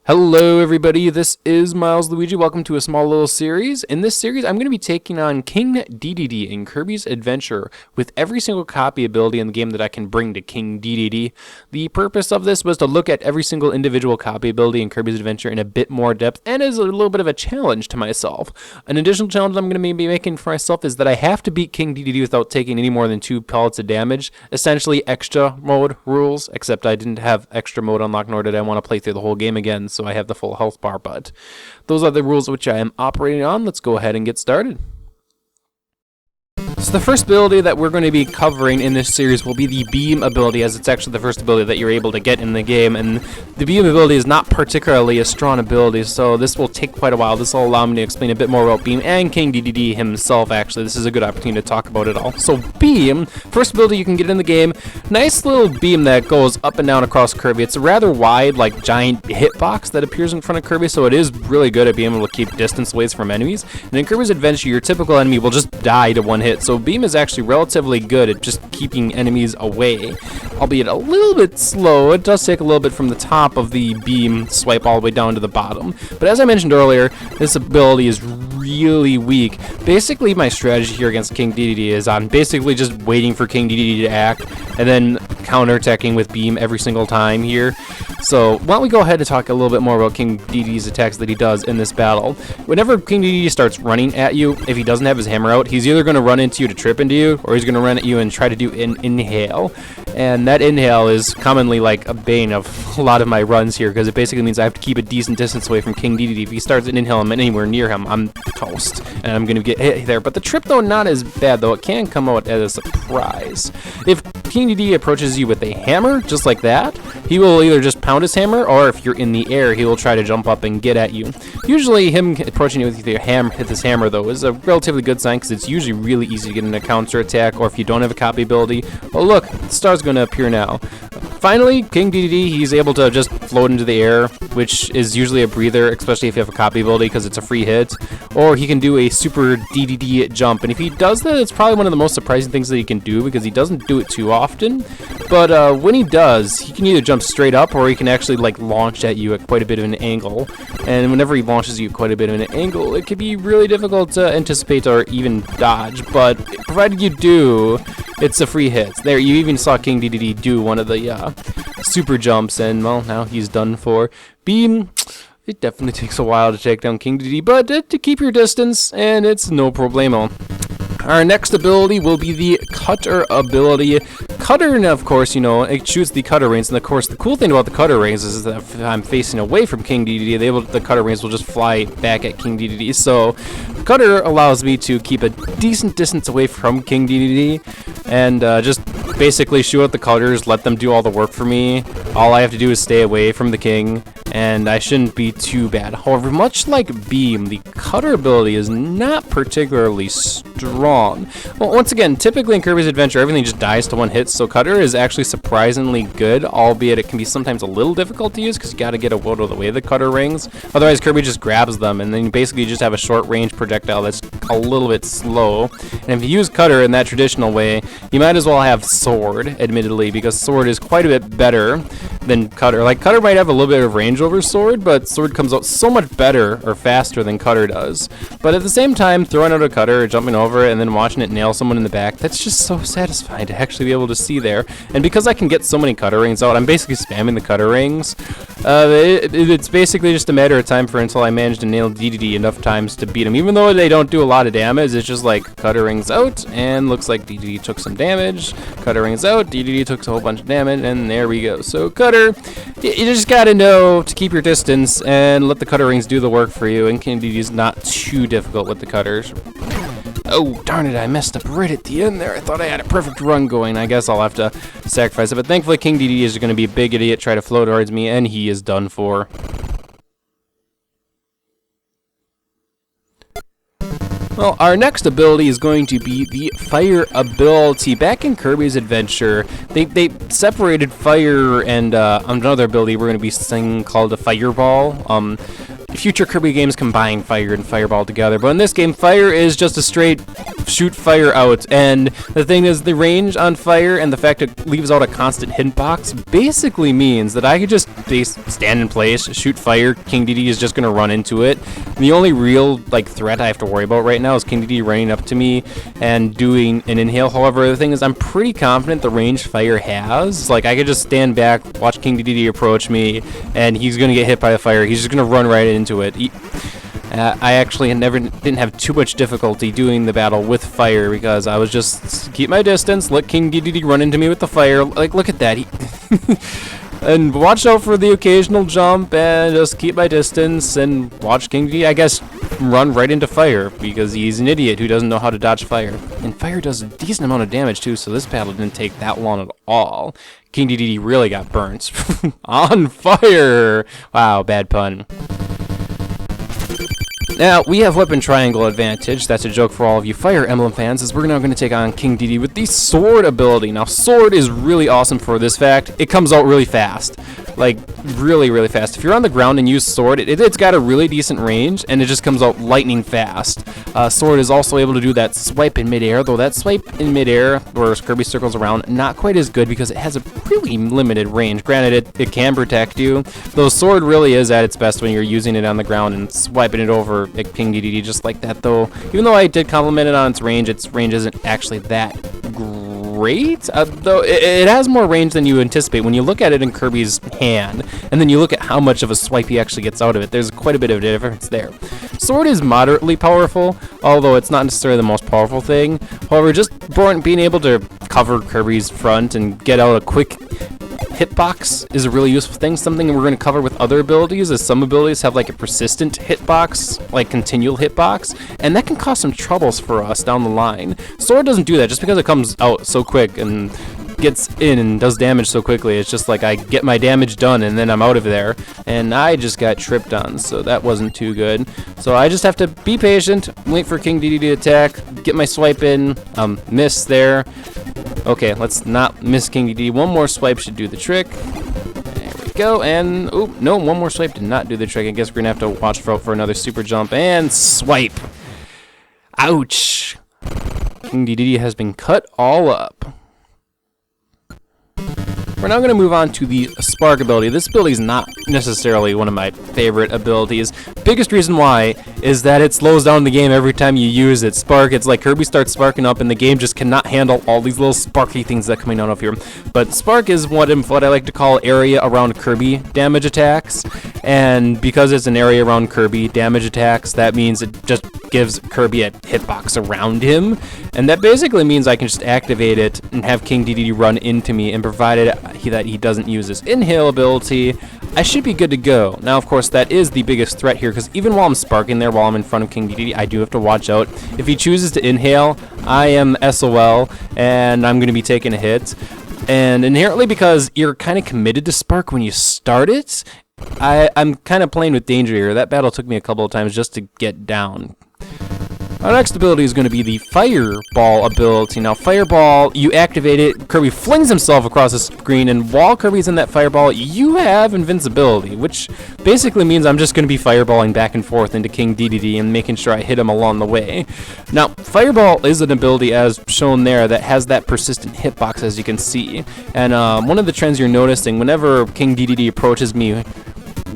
Hello everybody, this is Miles Luigi. Welcome to a small little series. In this series, I'm going to be taking on King DeDeDe in Kirby's Adventure with every single copy ability in the game that I can bring to King DeDeDe. The purpose of this was to look at every single individual copy ability in Kirby's Adventure in a bit more depth and as a little bit of a challenge to myself. An additional challenge I'm going to be making for myself is that I have to beat King DeDeDe without taking any more than 2 pellets of damage. Essentially extra mode rules, except I didn't have extra mode unlocked, nor did I want to play through the whole game again, so I have the full health bar, but those are the rules which I am operating on. Let's go ahead and get started. So the first ability that we're going to be covering in this series will be the beam ability, as it's actually the first ability that you're able to get in the game, and the beam ability is not particularly a strong ability, so this will take quite a while. This will allow me to explain a bit more about beam and King DeDeDe himself. Actually, this is a good opportunity to talk about it all. So beam, first ability you can get in the game, nice little beam that goes up and down across Kirby. It's a rather wide, like giant hitbox that appears in front of Kirby, so it is really good at being able to keep distance away from enemies. And in Kirby's Adventure, your typical enemy will just die to one hit, so beam is actually relatively good at just keeping enemies away, albeit a little bit slow. It does take a little bit from the top of the beam swipe all the way down to the bottom. But as I mentioned earlier, this ability is really weak. Basically, my strategy here against King DeDeDe is I'm basically just waiting for King DeDeDe to act and then counterattacking with beam every single time here. So why don't we go ahead and talk a little bit more about King DeDeDe's attacks that he does in this battle. Whenever King DeDeDe starts running at you, if he doesn't have his hammer out, he's either going to run into you to trip into you, or he's going to run at you and try to do an inhale. And that inhale is commonly like a bane of a lot of my runs here, because it basically means I have to keep a decent distance away from King DeDeDe. If he starts an inhale and I'm anywhere near him, I'm toast, and I'm going to get hit there. But the trip, though, not as bad, though. It can come out as a surprise. If King DeDeDe approaches you with a hammer, just like that, he will either just pound his hammer, or if you're in the air, he will try to jump up and get at you. Usually, him approaching you with your hammer, hit this hammer, though, is a relatively good sign, because it's usually really easy to get in a counter attack, or if you don't have a copy ability, well, look, the star's going to appear now. Finally, King DeDeDe, he's able to just float into the air, which is usually a breather, especially if you have a copy ability, because it's a free hit. Or he can do a super DeDeDe jump, and if he does that, it's probably one of the most surprising things that he can do, because he doesn't do it too often. But when he does, he can either jump straight up, or he can actually like launch at you at quite a bit of an angle. And whenever he launches you at quite a bit of an angle, it can be really difficult to anticipate or even dodge. But provided you do, it's a free hit. There, you even saw King DeDeDe do one of the super jumps, and well, now he's done for. Beam, it definitely takes a while to take down King DeDeDe, but to keep your distance, and it's no problemo. Our next ability will be the Cutter ability. Cutter, and of course, you know, it shoots the cutter rings, and of course, the cool thing about the cutter rings is that if I'm facing away from King DeDeDe, the cutter rings will just fly back at King DeDeDe. So, Cutter allows me to keep a decent distance away from King DeDeDe, and just basically shoot out the cutters, let them do all the work for me. All I have to do is stay away from the king, and I shouldn't be too bad. However, much like Beam, the Cutter ability is not particularly strong. Well, once again, typically in Kirby's Adventure, everything just dies to one hit, so Cutter is actually surprisingly good, albeit it can be sometimes a little difficult to use, because you gotta get a out of the way of the cutter rings. Otherwise, Kirby just grabs them, and then you basically just have a short-range projectile that's a little bit slow. And if you use Cutter in that traditional way, you might as well have Sword, admittedly, because Sword is quite a bit better than Cutter. Like, Cutter might have a little bit of range over Sword, but Sword comes out so much better or faster than Cutter does. But at the same time, throwing out a Cutter, jumping over it, and then watching it nail someone in the back, that's just so satisfying to actually be able to see there. And because I can get so many cutter rings out, I'm basically spamming the cutter rings. It's basically just a matter of time until I manage to nail DeDeDe enough times to beat him. Even though they don't do a lot of damage, it's just like cutter rings out, and looks like DeDeDe took some damage. Cutter rings out, DeDeDe took a whole bunch of damage, and there we go. So Cutter, you just gotta know to keep your distance and let the cutter rings do the work for you, and King DeDeDe's not too difficult with the cutters. Oh, darn it, I messed up right at the end there. I thought I had a perfect run going. I guess I'll have to sacrifice it. But thankfully, King DeDeDe is going to be a big idiot, try to flow towards me, and he is done for. Well, our next ability is going to be the Fire ability. Back in Kirby's Adventure, they separated Fire and another ability we're going to be seeing called a Fireball. future Kirby games combine fire and fireball together, but in this game, fire is just a straight shoot fire out, and the thing is, the range on fire and the fact it leaves out a constant hitbox basically means that I could just stand in place, shoot fire, King DeDe is just gonna run into it. The only real like threat I have to worry about right now is King DeDe running up to me and doing an inhale. However, the thing is, I'm pretty confident the range fire has. Like, I could just stand back, watch King DeDe approach me, and he's gonna get hit by the fire. He's just gonna run right into it. I actually didn't have too much difficulty doing the battle with fire because I was just keep my distance, let King DeDe run into me with the fire. Like, look at that. And watch out for the occasional jump and just keep my distance and watch King DeDe, I guess, run right into fire because he's an idiot who doesn't know how to dodge fire. And fire does a decent amount of damage too, so this battle didn't take that long at all. King DeDe really got burnt. On fire! Wow, bad pun. Now, we have weapon triangle advantage. That's a joke for all of you Fire Emblem fans, as we're now going to take on King DeDe with the sword ability. Now, sword is really awesome for this fact. It comes out really fast. Like, really, really fast. If you're on the ground and use sword, it's got a really decent range, and it just comes out lightning fast. Sword is also able to do that swipe in midair, though that swipe in midair, where Kirby circles around, not quite as good because it has a really limited range. Granted, it can protect you, though sword really is at its best when you're using it on the ground and swiping it over at King DeDe just like that, though. Even though I did compliment it on its range isn't actually that great, though it has more range than you anticipate when you look at it in Kirby's hand, and then you look at how much of a swipe he actually gets out of it. There's quite a bit of difference there. Sword is moderately powerful, although it's not necessarily the most powerful thing. However, just being able to cover Kirby's front and get out a quick hitbox is a really useful thing. Something we're going to cover with other abilities is some abilities have like a persistent hitbox, like continual hitbox, and that can cause some troubles for us down the line. Sword doesn't do that just because it comes out so quick and gets in and does damage so quickly. It's just like I get my damage done and then I'm out of there, and I just got tripped on, so that wasn't too good. So I just have to be patient, wait for King DeDe to attack, get my swipe in, miss there. Okay, let's not miss King DeDe. One more swipe should do the trick. There we go, and oh no, one more swipe did not do the trick. I guess we're gonna have to watch for another super jump and swipe. Ouch! King DeDe has been cut all up. We're now going to move on to the Spark ability. This ability is not necessarily one of my favorite abilities. Biggest reason why is that it slows down the game every time you use it. Spark, it's like Kirby starts sparking up and the game just cannot handle all these little sparky things that are coming out of here. But Spark is what I like to call area around Kirby damage attacks. And because it's an area around Kirby damage attacks, that means it just gives Kirby a hitbox around him. And that basically means I can just activate it and have King DeDe run into me, and provided that he doesn't use his inhale ability, I should be good to go. Now, of course, that is the biggest threat here, because even while I'm sparking there, while I'm in front of King DeDe, I do have to watch out. If he chooses to inhale, I am SOL, and I'm going to be taking a hit. And inherently, because you're kind of committed to Spark when you start it, I'm kind of playing with danger here. That battle took me a couple of times just to get down. Our next ability is going to be the Fireball ability. Now, Fireball, you activate it, Kirby flings himself across the screen, and while Kirby's in that Fireball, you have invincibility, which basically means I'm just going to be Fireballing back and forth into King DeDe and making sure I hit him along the way. Now, Fireball is an ability, as shown there, that has that persistent hitbox, as you can see. And one of the trends you're noticing, whenever King DeDe approaches me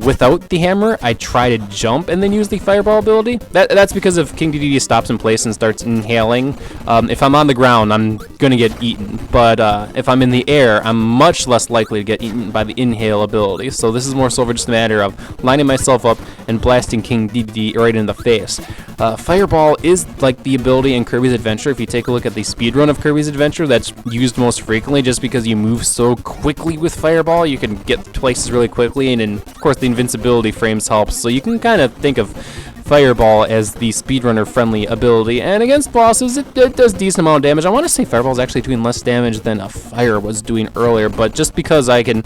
without the hammer, I try to jump and then use the Fireball ability. That's because if King DeDe stops in place and starts inhaling, if I'm on the ground, I'm gonna get eaten. But if I'm in the air, I'm much less likely to get eaten by the inhale ability. So this is more so just a matter of lining myself up and blasting King DeDe right in the face. Fireball is like the ability in Kirby's Adventure. If you take a look at the speedrun of Kirby's Adventure, that's used most frequently just because you move so quickly with Fireball. You can get places really quickly, and then, of course, the invincibility frames helps. So you can kind of think of Fireball as the speedrunner friendly ability, and against bosses it does decent amount of damage. I want to say Fireball is actually doing less damage than a fire was doing earlier, but just because I can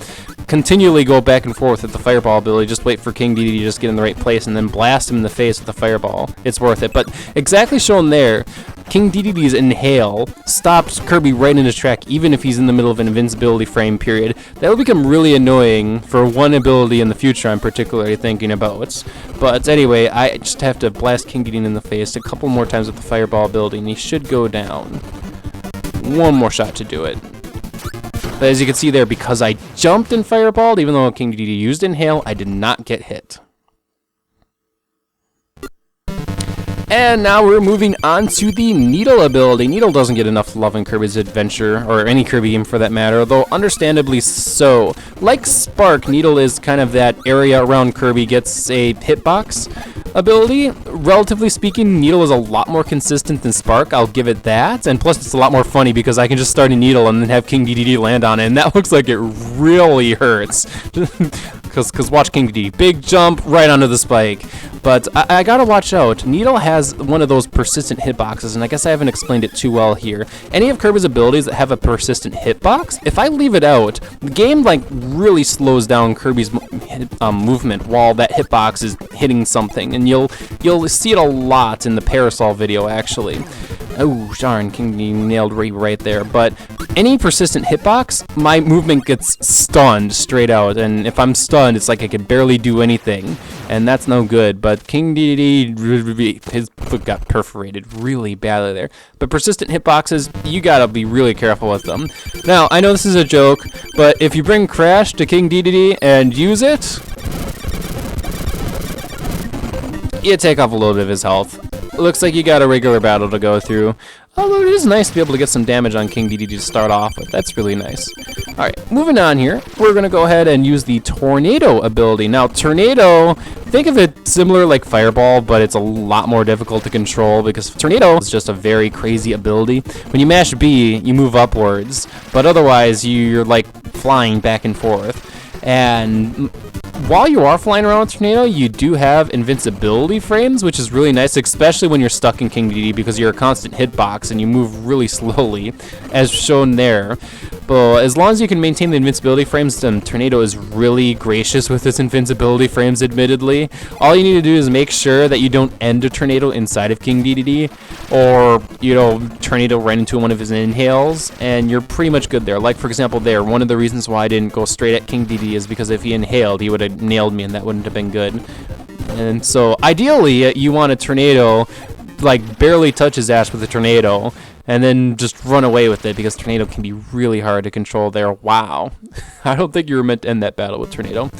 continually go back and forth with the fireball ability. Just wait for King DeDeDe to just get in the right place and then blast him in the face with the fireball. It's worth it. But exactly shown there, King DeDeDe's Inhale stops Kirby right in his track, even if he's in the middle of an invincibility frame period. That will become really annoying for one ability in the future I'm particularly thinking about. But anyway, I just have to blast King DeDeDe in the face a couple more times with the fireball ability, and he should go down. One more shot to do it. But as you can see there, because I jumped and fireballed, even though King DeDeDe used Inhale, I did not get hit. And now we're moving on to the Needle ability. Needle doesn't get enough love in Kirby's Adventure, or any Kirby game for that matter, though understandably so. Like Spark, Needle is kind of that area around Kirby gets a hitbox ability. Relatively speaking, Needle is a lot more consistent than Spark, I'll give it that. And plus it's a lot more funny because I can just start a Needle and then have King DeDeDe land on it, and that looks like it really hurts. Because watch King DeDeDe, big jump right onto the spike. But I gotta watch out. Needle has one of those persistent hitboxes, and I guess I haven't explained it too well here. Any of Kirby's abilities that have a persistent hitbox, if I leave it out, the game like really slows down Kirby's movement while that hitbox is hitting something, and you'll see it a lot in the Parasol video actually. Oh, darn, King DeDeDe nailed right there. But any persistent hitbox, my movement gets stunned straight out. And if I'm stunned, it's like I can barely do anything. And that's no good. But King DeDeDe, his foot got perforated really badly there. But persistent hitboxes, you gotta be really careful with them. Now, I know this is a joke, but if you bring Crash to King DeDeDe and use it, you take off a little bit of his health. Looks like you got a regular battle to go through. Although it is nice to be able to get some damage on King DeDeDe to start off with. That's really nice. Alright, moving on here. We're going to go ahead and use the Tornado ability. Now, Tornado, think of it similar like Fireball, but it's a lot more difficult to control because Tornado is just a very crazy ability. When you mash B, you move upwards, but otherwise you're like flying back and forth. And while you are flying around with Tornado, you do have invincibility frames, which is really nice, especially when you're stuck in King DeDeDe because you're a constant hitbox and you move really slowly, as shown there. But as long as you can maintain the invincibility frames, then Tornado is really gracious with its invincibility frames, admittedly. All you need to do is make sure that you don't end a Tornado inside of King DeDeDe, or, you know, Tornado right into one of his inhales, and you're pretty much good there. Like, for example, there, one of the reasons why I didn't go straight at King DeDeDe is because if he inhaled, he would have nailed me, and that wouldn't have been good. And so, ideally, you want a Tornado, like, barely touch his ass with a Tornado, and then just run away with it, because Tornado can be really hard to control there. Wow. I don't think you were meant to end that battle with Tornado.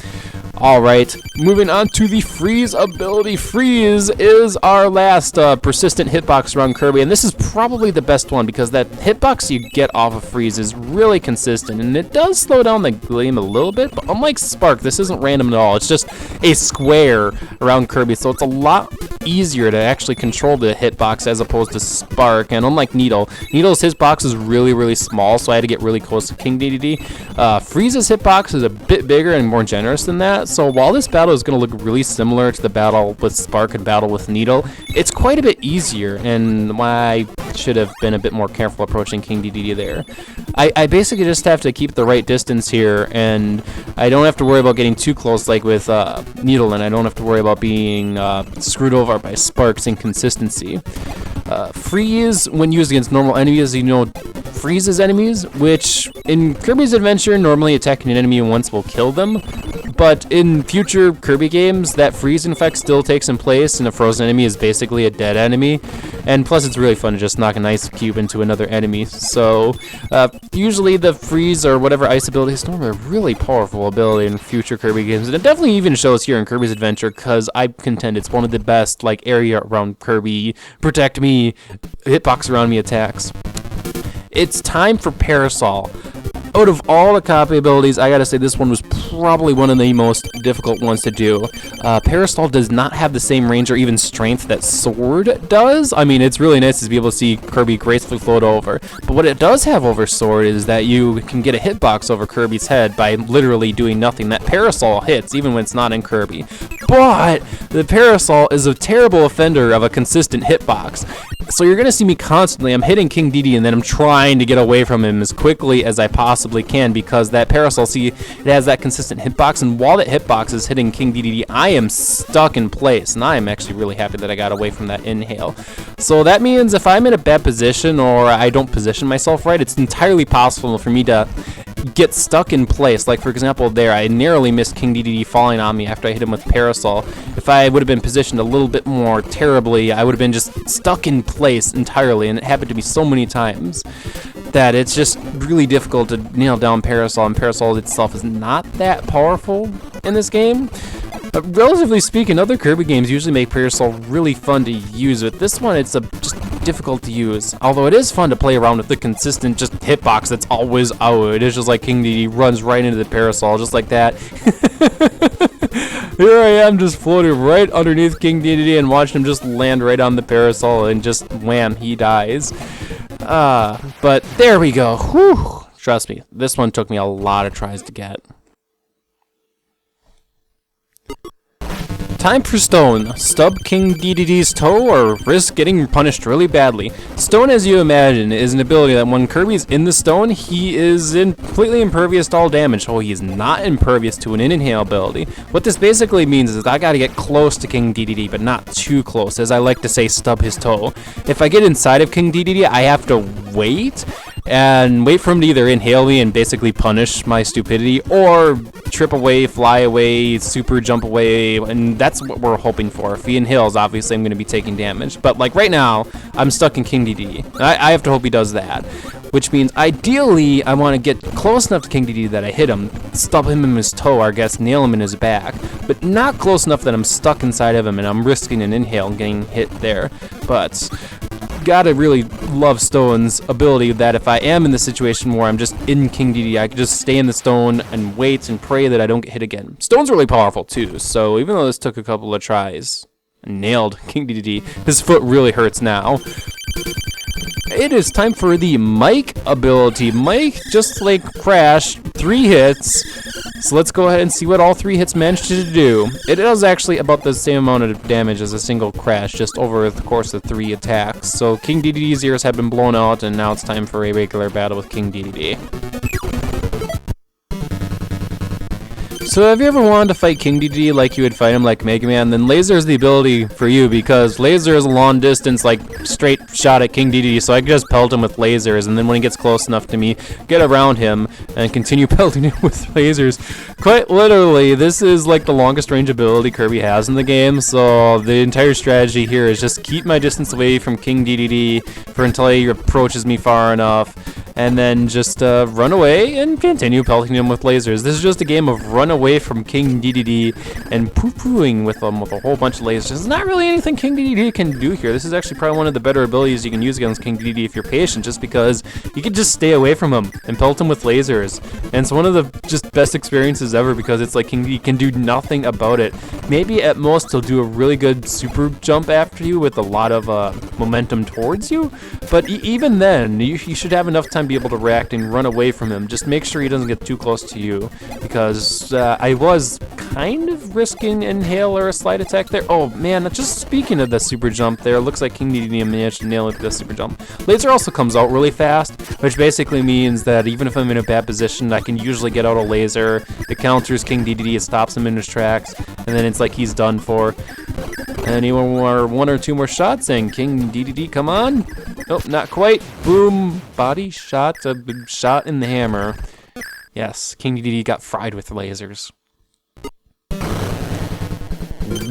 Alright, moving on to the Freeze ability. Freeze is our last persistent hitbox around Kirby, and this is probably the best one because that hitbox you get off of Freeze is really consistent, and it does slow down the game a little bit, but unlike Spark, this isn't random at all. It's just a square around Kirby, so it's a lot easier to actually control the hitbox as opposed to Spark. And unlike Needle's hitbox is really, really small, so I had to get really close to King DeDeDe. Freeze's hitbox is a bit bigger and more generous than that, so while this battle is going to look really similar to the battle with Spark and battle with Needle, it's quite a bit easier, and I should have been a bit more careful approaching King DeDeDe there. I basically just have to keep the right distance here, and I don't have to worry about getting too close like with Needle, and I don't have to worry about being screwed over by Spark's inconsistency. Freeze, when used against normal enemies, you know, freezes enemies, which in Kirby's Adventure, normally attacking an enemy once will kill them. But in future Kirby games, that freeze effect still takes in place, and a frozen enemy is basically a dead enemy. And plus, it's really fun to just knock an ice cube into another enemy. So, usually the freeze or whatever ice ability is normally a really powerful ability in future Kirby games. And it definitely even shows here in Kirby's Adventure, because I contend it's one of the best, like, area around Kirby, protect me, hitbox around me attacks. It's time for Parasol. Out of all the copy abilities, I gotta say this one was probably one of the most difficult ones to do. Parasol does not have the same range or even strength that Sword does. I mean, it's really nice to be able to see Kirby gracefully float over. But what it does have over Sword is that you can get a hitbox over Kirby's head by literally doing nothing. That Parasol hits, even when it's not in Kirby. but the Parasol is a terrible offender of a consistent hitbox. So you're going to see me constantly, I'm hitting King DeDe and then I'm trying to get away from him as quickly as I possibly can because that Parasol, see, it has that consistent hitbox, and while that hitbox is hitting King DeDe, I am stuck in place, and I am actually really happy that I got away from that inhale. So that means if I'm in a bad position or I don't position myself right, it's entirely possible for me to get stuck in place. Like for example there, I narrowly missed King DeDe falling on me after I hit him with Parasol. If I would have been positioned a little bit more terribly, I would have been just stuck in place entirely, and it happened to me so many times that it's just really difficult to nail down Parasol, and Parasol itself is not that powerful in this game. Relatively speaking, other Kirby games usually make Parasol really fun to use, but this one it's just difficult to use. Although it is fun to play around with the consistent just hitbox that's always out. It's just like King DeDe runs right into the Parasol just like that. Here I am just floating right underneath King DeDe and watching him just land right on the Parasol and just wham, he dies. But there we go. Whew. Trust me, this one took me a lot of tries to get. Time for Stone. Stub King DeDe's toe or risk getting punished really badly. Stone, as you imagine, is an ability that when Kirby's in the stone, he is completely impervious to all damage. Oh, he is not impervious to an inhale ability. What this basically means is I gotta get close to King DeDe, but not too close. As I like to say, stub his toe. If I get inside of King DeDe, I have to wait for him to either inhale me and basically punish my stupidity, or trip away, fly away, super jump away, and that's what we're hoping for. If he inhales, obviously I'm going to be taking damage, but like right now, I'm stuck in King DeDe. I have to hope he does that, which means ideally I want to get close enough to King DeDe that I hit him, stub him in his toe, or I guess nail him in his back, but not close enough that I'm stuck inside of him and I'm risking an inhale and getting hit there. But gotta really love Stone's ability that if I am in the situation where I'm just in King DeDe, I can just stay in the stone and wait and pray that I don't get hit again. Stone's really powerful too, so even though this took a couple of tries, I nailed King DeDe. His foot really hurts now. It is time for the Mike ability. Mike, just like Crash, 3 hits. So let's go ahead and see what all 3 hits managed to do. It does actually about the same amount of damage as a single Crash, just over the course of 3 attacks. So King DeDe's ears have been blown out, and now it's time for a regular battle with King DeDe. So have you ever wanted to fight King DeDe like you would fight him like Mega Man? Then Laser is the ability for you, because Laser is a long distance, like straight shot at King DeDe, so I can just pelt him with lasers, and then when he gets close enough to me, get around him and continue pelting him with lasers. Quite literally, this is like the longest range ability Kirby has in the game, so the entire strategy here is just keep my distance away from King DeDe until he approaches me far enough, and then just run away and continue pelting him with lasers. This is just a game of run away from King DeDe and poo-pooing with him with a whole bunch of lasers. There's not really anything King DeDe can do here. This is actually probably one of the better abilities you can use against King DeDe if you're patient, just because you can just stay away from him and pelt him with lasers. And it's one of the just best experiences ever, because it's like King DeDe can do nothing about it. Maybe at most he'll do a really good super jump after you with a lot of momentum towards you, but even then, you should have enough time to be able to react and run away from him. Just make sure he doesn't get too close to you, because I was kind of risking inhale or a slide attack there. Oh man, just speaking of the super jump there, looks like King DeDe managed to nail it with the super jump. Laser also comes out really fast, which basically means that even if I'm in a bad position, I can usually get out a laser. It counters King DeDe, it stops him in his tracks, and then it's like he's done for. Any more 1 or 2 more shots, and King DeDe, come on. Nope, not quite. Boom, body shot, a shot in the hammer. Yes, King DeDe got fried with lasers.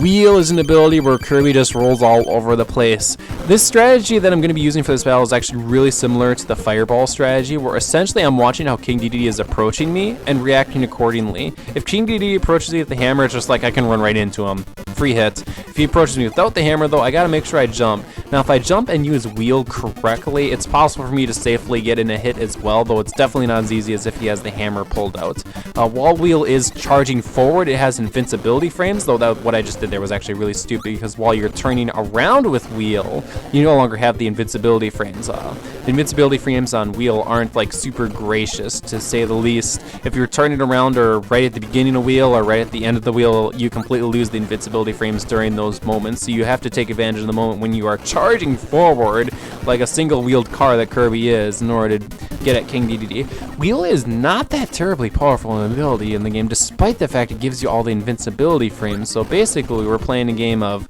Wheel is an ability where Kirby just rolls all over the place. This strategy that I'm going to be using for this battle is actually really similar to the fireball strategy, where essentially I'm watching how King DeDe is approaching me and reacting accordingly. If King DeDe approaches me with the hammer, it's just like I can run right into him. Free hit. If If he approaches me without the hammer, though, I gotta make sure I jump. Now, if I jump and use wheel correctly, it's possible for me to safely get in a hit as well, though it's definitely not as easy as if he has the hammer pulled out. While wheel is charging forward, it has invincibility frames, though what I just did there was actually really stupid, because while you're turning around with wheel, you no longer have the invincibility frames. The invincibility frames on wheel aren't like super gracious, to say the least. If you're turning around or right at the beginning of wheel or right at the end of the wheel, you completely lose the invincibility frames during those moments. So you have to take advantage of the moment when you are charging forward like a single-wheeled car that Kirby is in order to get at King DeDeDe. Wheel is not that terribly powerful in ability in the game, despite the fact it gives you all the invincibility frames. So basically, we're playing a game of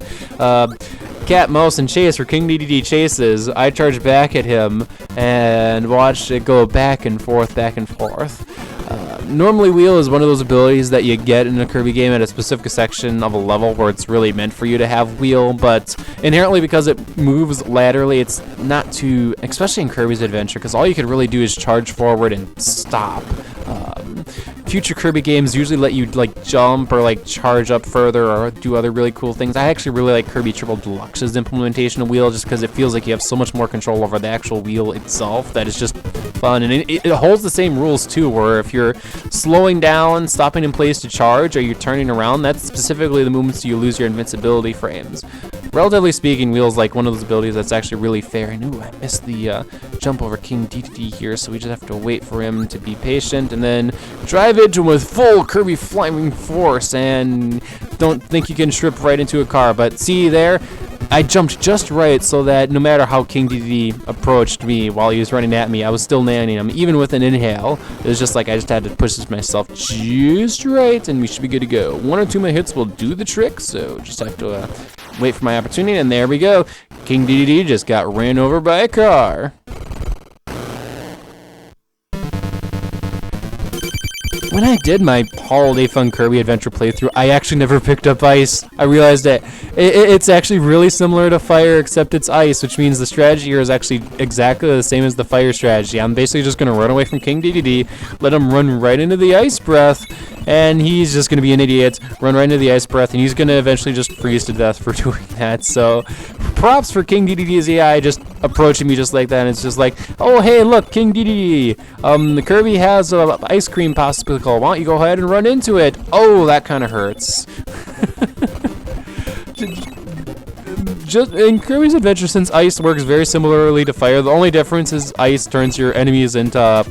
cat, mouse, and chase, where King DeDeDe chases. I charge back at him and watch it go back and forth, back and forth. Normally, wheel is one of those abilities that you get in a Kirby game at a specific section of a level where it's really meant for you to have wheel, but inherently, because it moves laterally, it's not too, especially in Kirby's Adventure, because all you can really do is charge forward and stop. Future Kirby games usually let you like jump or like charge up further or do other really cool things. I actually really like Kirby Triple Deluxe's implementation of wheel, just because it feels like you have so much more control over the actual wheel itself that it's just fun. And it holds the same rules too, where if you're slowing down, stopping in place to charge, or you're turning around, that's specifically the moments you lose your invincibility frames. Relatively speaking, wheel is like one of those abilities that's actually really fair. And ooh, I missed the jump over King DeDeDe here, so we just have to wait for him to be patient and then drive into him with full Kirby flying force. And don't think you can strip right into a car, but see there, I jumped just right so that no matter how King DeDeDe approached me while he was running at me, I was still nailing him, even with an inhale. It was just like I just had to push myself just right, and we should be good to go. 1 or 2 more hits will do the trick, so just have to wait for my opportunity, and there we go. King DeDeDe just got ran over by a car. When I did my Holiday Fun Kirby Adventure playthrough, I actually never picked up ice. I realized that it's actually really similar to fire, except it's ice, which means the strategy here is actually exactly the same as the fire strategy. I'm basically just going to run away from King DeDeDe, let him run right into the ice breath, and he's just going to be an idiot, run right into the ice breath, and he's going to eventually just freeze to death for doing that. So props for King DeDeDe's AI just approaching me just like that, and it's just like, oh hey, look, King DeDeDe, the Kirby has a ice cream popsicle, why don't you go ahead and run into it? Oh, that kind of hurts. Just in Kirby's Adventure, since ice works very similarly to fire, the only difference is ice turns your enemies into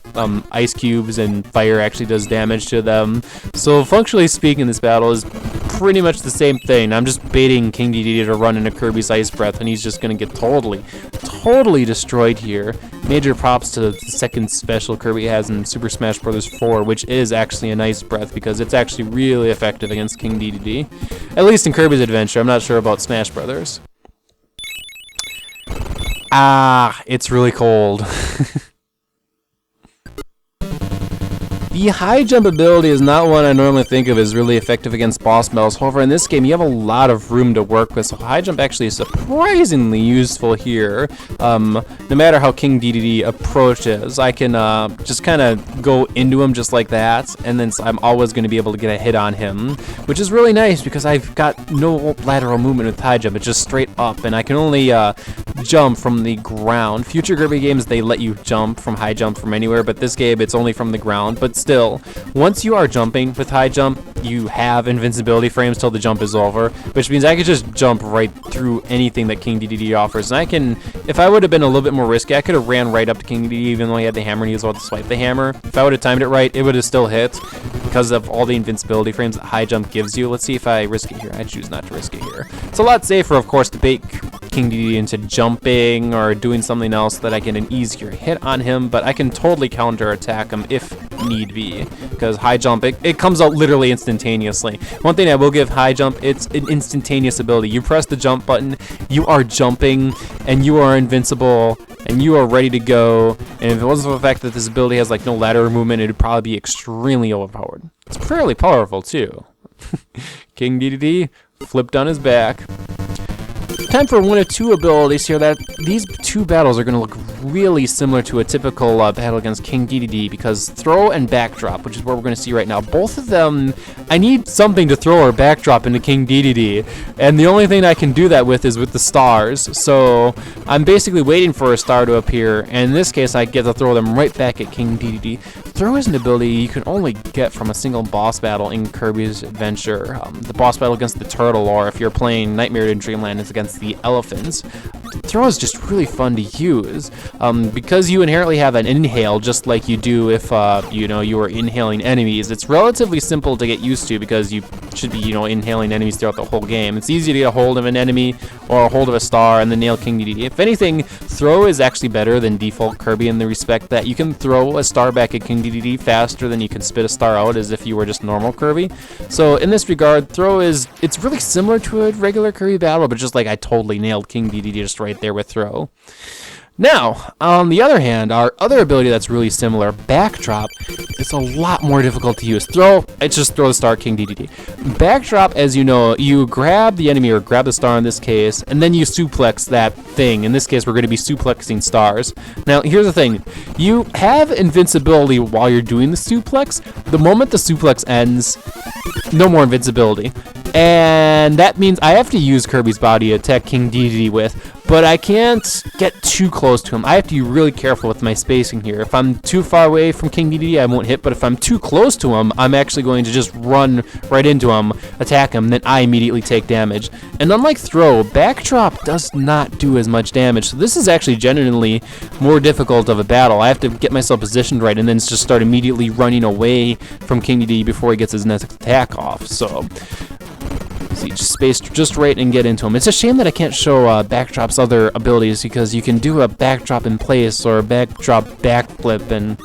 ice cubes, and fire actually does damage to them. So functionally speaking, this battle is pretty much the same thing. I'm just baiting King DeDeDe to run into Kirby's ice breath, and he's just gonna get totally destroyed here. Major props to the second special Kirby has in Super Smash Bros. 4, which is actually an ice breath, because it's actually really effective against King DeDeDe. At least in Kirby's Adventure. I'm not sure about Smash Brothers. Ah, it's really cold. The HiJump ability is not one I normally think of as really effective against boss battles. However, in this game, you have a lot of room to work with, so HiJump actually is surprisingly useful here. No matter how King DeDeDe approaches, I can just kind of go into him just like that, and then I'm always going to be able to get a hit on him, which is really nice because I've got no lateral movement with HiJump. It's just straight up, and I can only jump from the ground. Future Kirby games, they let you jump from HiJump from anywhere, but this game, it's only from the ground. But still, once you are jumping with HiJump, you have invincibility frames till the jump is over, which means I could just jump right through anything that King DeDeDe offers. And I can, if I would have been a little bit more risky, I could have ran right up to King DeDeDe even though he had the hammer and he was about to swipe the hammer. If I would have timed it right, it would have still hit because of all the invincibility frames that HiJump gives you. Let's see if I risk it here. I choose not to risk it here. It's a lot safer, of course, to bait King DeDeDe into jumping or doing something else that I get an easier hit on him, but I can totally counter attack him if need be, because HiJump, it comes out literally instantaneously. One thing I will give HiJump, it's an instantaneous ability. You press the jump button, you are jumping, and you are invincible, and you are ready to go. And if it wasn't for the fact that this ability has like no lateral movement, it would probably be extremely overpowered. It's fairly powerful too. King DeDeDe flipped on his back. Time for one of two abilities here. That these two battles are going to look really similar to a typical battle against King DeDeDe, because throw and backdrop, which is what we're going to see right now, both of them, I need something to throw or backdrop into King DeDeDe, and the only thing I can do that with is with the stars. So I'm basically waiting for a star to appear, and in this case I get to throw them right back at King DeDeDe. Throw is an ability you can only get from a single boss battle in Kirby's Adventure. The boss battle against the turtle, or if you're playing Nightmare in Dreamland, is against the elephants. Throw is just really fun to use because you inherently have an inhale, just like you do if you were inhaling enemies. It's relatively simple to get used to because you should be inhaling enemies throughout the whole game. It's easy to get a hold of an enemy or a hold of a star and then nail King DeDeDe. If anything, throw is actually better than default Kirby in the respect that you can throw a star back at King DeDeDe faster than you can spit a star out as if you were just normal Kirby. So in this regard, throw it's really similar to a regular Kirby battle, but just like I totally nailed King DeDeDe just right there with throw. Now, on the other hand, our other ability that's really similar, backdrop, is a lot more difficult to use. Throw, it's just throw the star, King DeDeDe. Backdrop, as you know, you grab the enemy, or grab the star in this case, and then you suplex that thing. In this case, we're going to be suplexing stars. Now, here's the thing. You have invincibility while you're doing the suplex. The moment the suplex ends, no more invincibility. And that means I have to use Kirby's body to attack King DeDeDe with, but I can't get too close to him. I have to be really careful with my spacing here. If I'm too far away from King DeDeDe, I won't hit, but if I'm too close to him, I'm actually going to just run right into him, attack him, then I immediately take damage. And unlike throw, backdrop does not do as much damage, so this is actually genuinely more difficult of a battle. I have to get myself positioned right and then just start immediately running away from King DeDeDe before he gets his next attack off. So see, just space just right and get into him. It's a shame that I can't show backdrop's other abilities, because you can do a backdrop in place or a backdrop backflip, and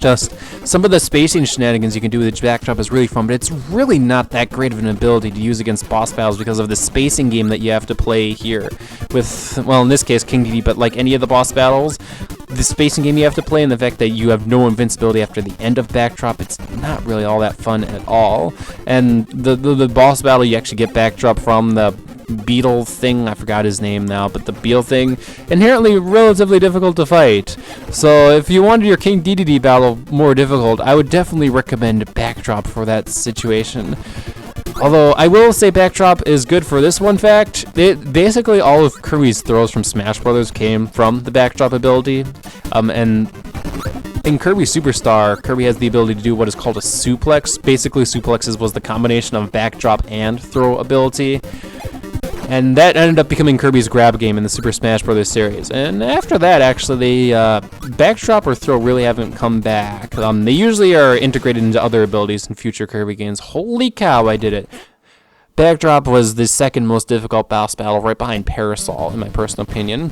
just some of the spacing shenanigans you can do with the backdrop is really fun, but it's really not that great of an ability to use against boss battles because of the spacing game that you have to play here with, well, in this case, King DeDeDe, but like any of the boss battles, the spacing game you have to play and the fact that you have no invincibility after the end of backdrop, it's not really all that fun at all. And the boss battle you actually get backdrop from, the beetle thing, I forgot his name now, but the beetle thing, inherently relatively difficult to fight. So if you wanted your King DeDeDe battle more difficult, I would definitely recommend backdrop for that situation. Although I will say backdrop is good for this one fact. Basically all of Kirby's throws from Smash Brothers came from the backdrop ability, and in Kirby Superstar, Kirby has the ability to do what is called a suplex. Basically, suplexes was the combination of backdrop and throw ability. And that ended up becoming Kirby's grab game in the Super Smash Bros. Series. And after that, actually, backdrop or throw really haven't come back. They usually are integrated into other abilities in future Kirby games. Holy cow, I did it. Backdrop was the second most difficult boss battle, right behind Parasol, in my personal opinion.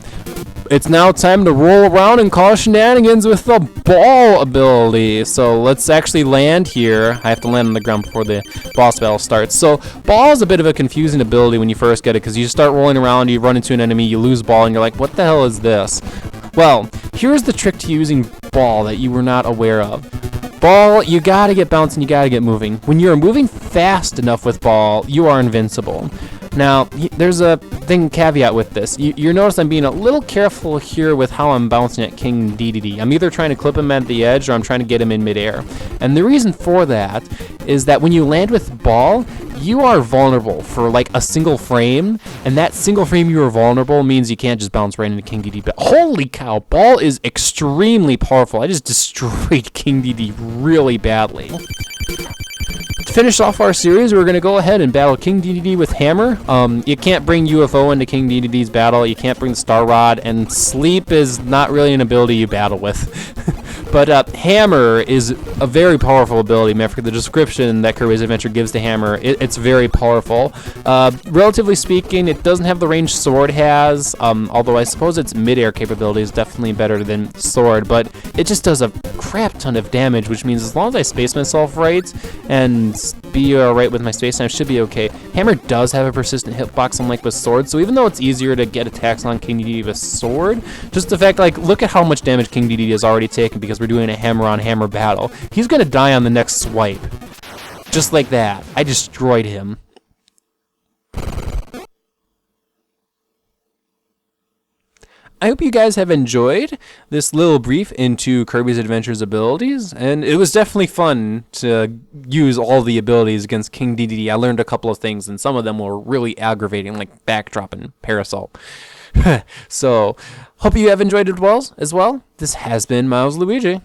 It's now time to roll around and cause shenanigans with the ball ability. So let's actually land here. I have to land on the ground before the boss battle starts. So ball is a bit of a confusing ability when you first get it, because you start rolling around, you run into an enemy, you lose ball, and you're like, what the hell is this? Well, here's the trick to using ball that you were not aware of. Ball, you gotta get bouncing, you gotta get moving. When you're moving fast enough with ball, you are invincible. Now, there's a caveat with this. You notice I'm being a little careful here with how I'm bouncing at King DeDeDe. I'm either trying to clip him at the edge or I'm trying to get him in midair. And the reason for that is that when you land with ball, you are vulnerable for like a single frame, and that single frame you are vulnerable means you can't just bounce right into King DeDeDe. But holy cow, ball is extremely powerful. I just destroyed King DeDeDe really badly. To finish off our series, we're going to go ahead and battle King DeDeDe with Hammer. You can't bring UFO into King DeDeDe's battle, you can't bring the Star Rod, and Sleep is not really an ability you battle with. But Hammer is a very powerful ability. After the description that Kirby's Adventure gives to Hammer, it's very powerful. Relatively speaking, it doesn't have the range Sword has, although I suppose its mid-air capability is definitely better than Sword, but it just does a crap ton of damage, which means as long as I space myself right and be right with my space time, I should be okay. Hammer does have a persistent hitbox, unlike with Sword, so even though it's easier to get attacks on King DeDeDe with Sword, just the fact, like, look at how much damage King DeDeDe has already taken because we're doing a hammer-on-hammer battle. He's gonna die on the next swipe. Just like that. I destroyed him. I hope you guys have enjoyed this little brief into Kirby's Adventures abilities, and it was definitely fun to use all the abilities against King DeDeDe. I learned a couple of things, and some of them were really aggravating, like backdrop and Parasol. So, hope you have enjoyed it as well. This has been Miles Luigi.